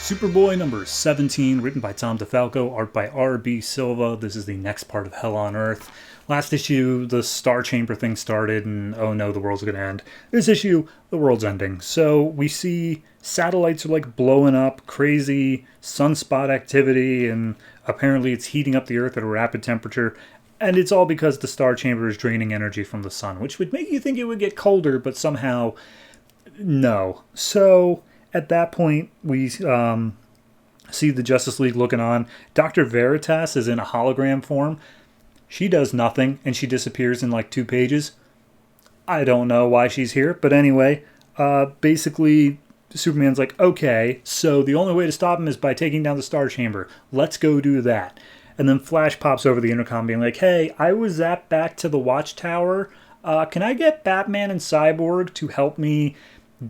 Superboy number 17, written by Tom DeFalco, art by R.B. Silva. This is the next part of Hell on Earth. Last issue, the Star Chamber thing started, and oh no, the world's gonna end. This issue, the world's ending. So we see satellites are like blowing up, crazy sunspot activity, and apparently it's heating up the Earth at a rapid temperature. And it's all because the Star Chamber is draining energy from the sun, which would make you think it would get colder, but somehow, no. So at that point, we see the Justice League looking on. Dr. Veritas is in a hologram form. She does nothing, and she disappears in like 2 pages. I don't know why she's here, but anyway, basically, Superman's like, okay, so the only way to stop him is by taking down the Star Chamber. Let's go do that. And then Flash pops over the intercom being like, hey, I was zapped back to the Watchtower. Can I get Batman and Cyborg to help me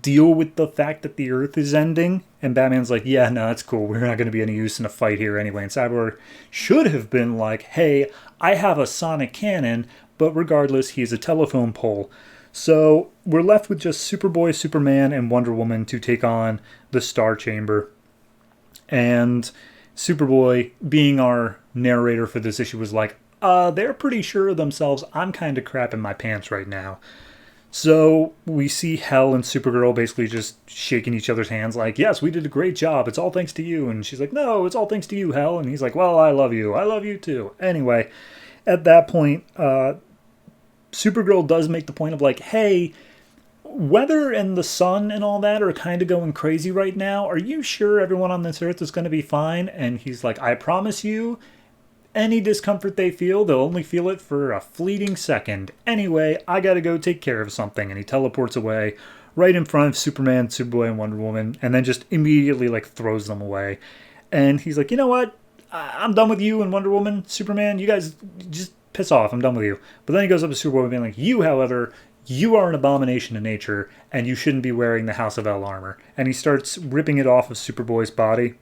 deal with the fact that the Earth is ending? And Batman's like, yeah, no, that's cool. We're not going to be any use in a fight here anyway. And Cyborg should have been like, hey, I have a sonic cannon, but regardless, he's a telephone pole. So we're left with just Superboy, Superman, and Wonder Woman to take on the Star Chamber. And Superboy, being our narrator for this issue, was like, they're pretty sure of themselves. I'm kind of crapping my pants right now. So we see Hel and Supergirl basically just shaking each other's hands like, yes, we did a great job. It's all thanks to you. And she's like, no, it's all thanks to you, Hel. And he's like, well, I love you. I love you too. Anyway, at that point, Supergirl does make the point of like, hey, weather and the sun and all that are kind of going crazy right now. Are you sure everyone on this earth is going to be fine? And he's like, I promise you, any discomfort they feel, they'll only feel it for a fleeting second. Anyway, I gotta go take care of something. And he teleports away right in front of Superman, Superboy, and Wonder Woman, and then just immediately like throws them away. And he's like, you know what? I'm done with you and Wonder Woman, Superman. You guys just piss off. I'm done with you. But then he goes up to Superboy being like, you, however, you are an abomination to nature, and you shouldn't be wearing the House of El armor. And he starts ripping it off of Superboy's body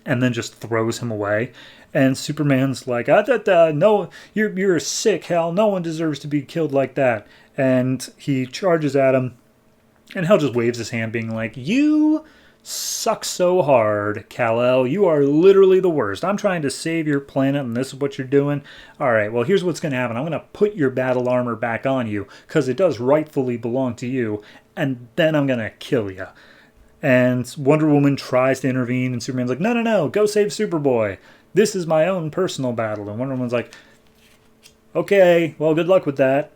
and then just throws him away. And Superman's like, no, you're sick, Hel. No one deserves to be killed like that. And he charges at him, and Hel just waves his hand, being like, you suck so hard, Kal-El. You are literally the worst. I'm trying to save your planet, and this is what you're doing. All right, well, here's what's going to happen. I'm going to put your battle armor back on you, because it does rightfully belong to you, and then I'm going to kill you. And Wonder Woman tries to intervene, and Superman's like, no, go save Superboy. This is my own personal battle. And Wonder Woman's like, okay, well, good luck with that.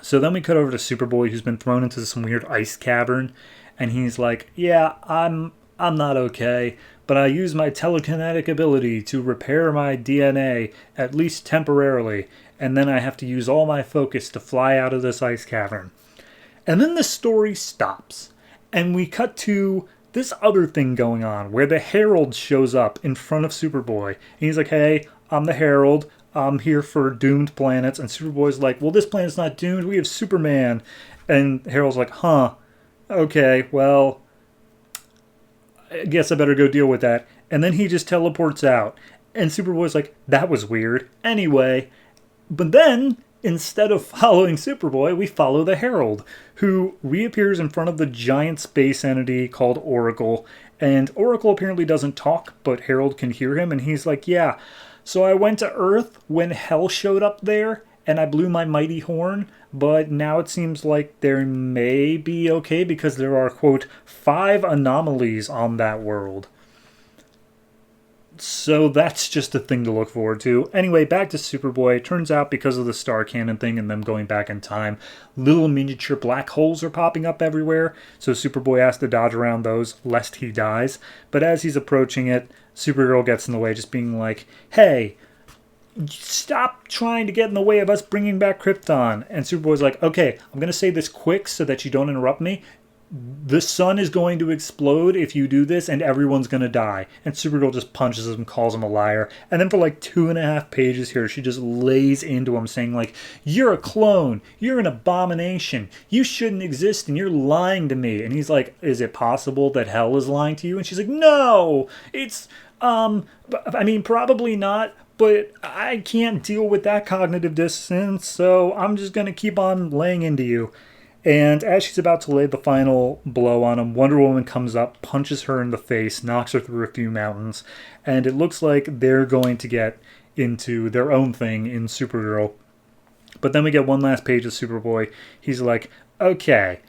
So then we cut over to Superboy, who's been thrown into some weird ice cavern. And he's like, yeah, I'm not okay, but I use my telekinetic ability to repair my DNA, at least temporarily. And then I have to use all my focus to fly out of this ice cavern. And then the story stops. And we cut to this other thing going on where the Herald shows up in front of Superboy. And he's like, hey, I'm the Herald. I'm here for doomed planets. And Superboy's like, well, this planet's not doomed. We have Superman. And Herald's like, huh, okay, well, I guess I better go deal with that. And then he just teleports out. And Superboy's like, that was weird. Anyway, but then instead of following Superboy, we follow the Herald, who reappears in front of the giant space entity called Oracle. And Oracle apparently doesn't talk, but Herald can hear him. And he's like, yeah, so I went to Earth when Hel showed up there, and I blew my mighty horn. But now it seems like there may be okay because there are, quote, 5 anomalies on that world. So that's just a thing to look forward to. Anyway, back to Superboy. It turns out because of the Star Cannon thing and them going back in time, little miniature black holes are popping up everywhere. So Superboy has to dodge around those lest he dies. But as he's approaching it, Supergirl gets in the way, just being like, hey, stop trying to get in the way of us bringing back Krypton. And Superboy's like, okay, I'm going to say this quick so that you don't interrupt me. The sun is going to explode if you do this, and everyone's going to die. And Supergirl just punches him, calls him a liar. And then for like 2.5 pages here, she just lays into him saying like, you're a clone. You're an abomination. You shouldn't exist, and you're lying to me. And he's like, is it possible that Hel is lying to you? And she's like, no, it's, probably not. But I can't deal with that cognitive dissonance, so I'm just going to keep on laying into you. And as she's about to lay the final blow on him, Wonder Woman comes up, punches her in the face, knocks her through a few mountains, and it looks like they're going to get into their own thing in Supergirl. But then we get one last page of Superboy. He's like, okay,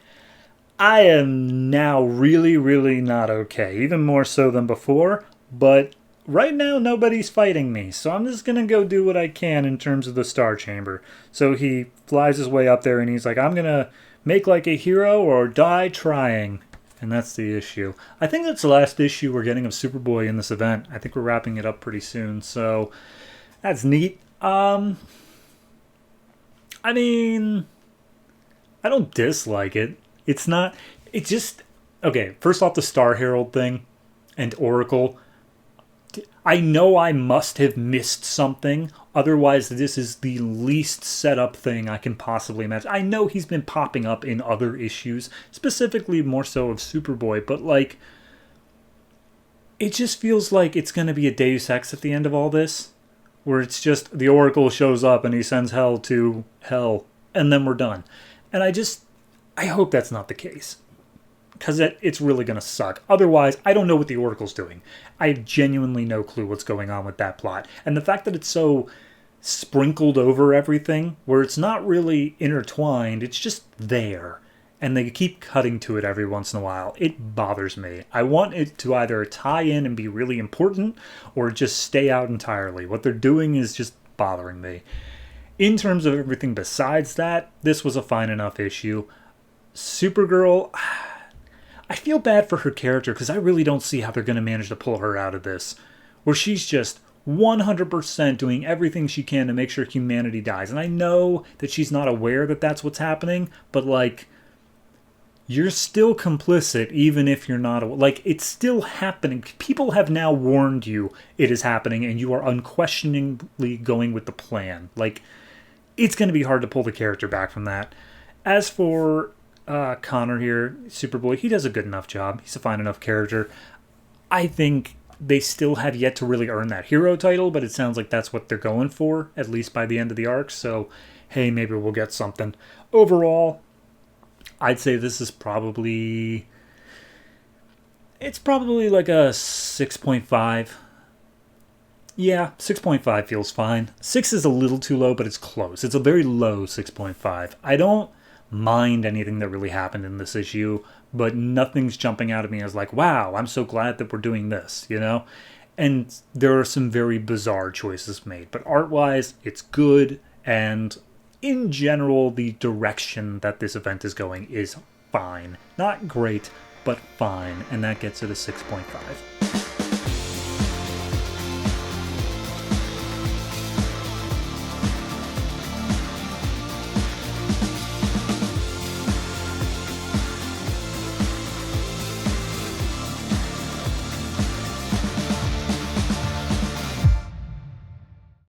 I am now really, really not okay, even more so than before, but right now nobody's fighting me, so I'm just gonna go do what I can in terms of the Star Chamber. So he flies his way up there and he's like, I'm gonna make like a hero or die trying. And that's the issue. I think that's the last issue we're getting of Superboy in this event. I think we're wrapping it up pretty soon, so that's neat. I mean, I don't dislike it. It's not, it just, okay, first off, the Star Herald thing and Oracle. I know I must have missed something. Otherwise, this is the least set up thing I can possibly imagine. I know he's been popping up in other issues, specifically more so of Superboy, but like, it just feels like it's going to be a Deus Ex at the end of all this, where it's just the Oracle shows up and he sends Hell to Hell, and then we're done. And I hope that's not the case, because it's really going to suck. Otherwise, I don't know what the Oracle's doing. I have genuinely no clue what's going on with that plot. And the fact that it's so sprinkled over everything, where it's not really intertwined, it's just there. And they keep cutting to it every once in a while. It bothers me. I want it to either tie in and be really important, or just stay out entirely. What they're doing is just bothering me. In terms of everything besides that, this was a fine enough issue. Supergirl, I feel bad for her character because I really don't see how they're going to manage to pull her out of this, where she's just 100% doing everything she can to make sure humanity dies. And I know that she's not aware that that's what's happening, but like, you're still complicit even if you're not, like, it's still happening. People have now warned you it is happening and you are unquestioningly going with the plan. Like, it's going to be hard to pull the character back from that. As for Connor here, Superboy, he does a good enough job. He's a fine enough character. I think they still have yet to really earn that hero title, but it sounds like that's what they're going for, at least by the end of the arc. So, hey, maybe we'll get something. Overall, I'd say this is probably, it's probably like a 6.5. Yeah, 6.5 feels fine. 6 is a little too low, but it's close. It's a very low 6.5. I don't mind anything that really happened in this issue, but nothing's jumping out at me as like, wow, I'm so glad that we're doing this, you know? And there are some very bizarre choices made, but art-wise, it's good, and in general, the direction that this event is going is fine. Not great, but fine, and that gets it a 6.5.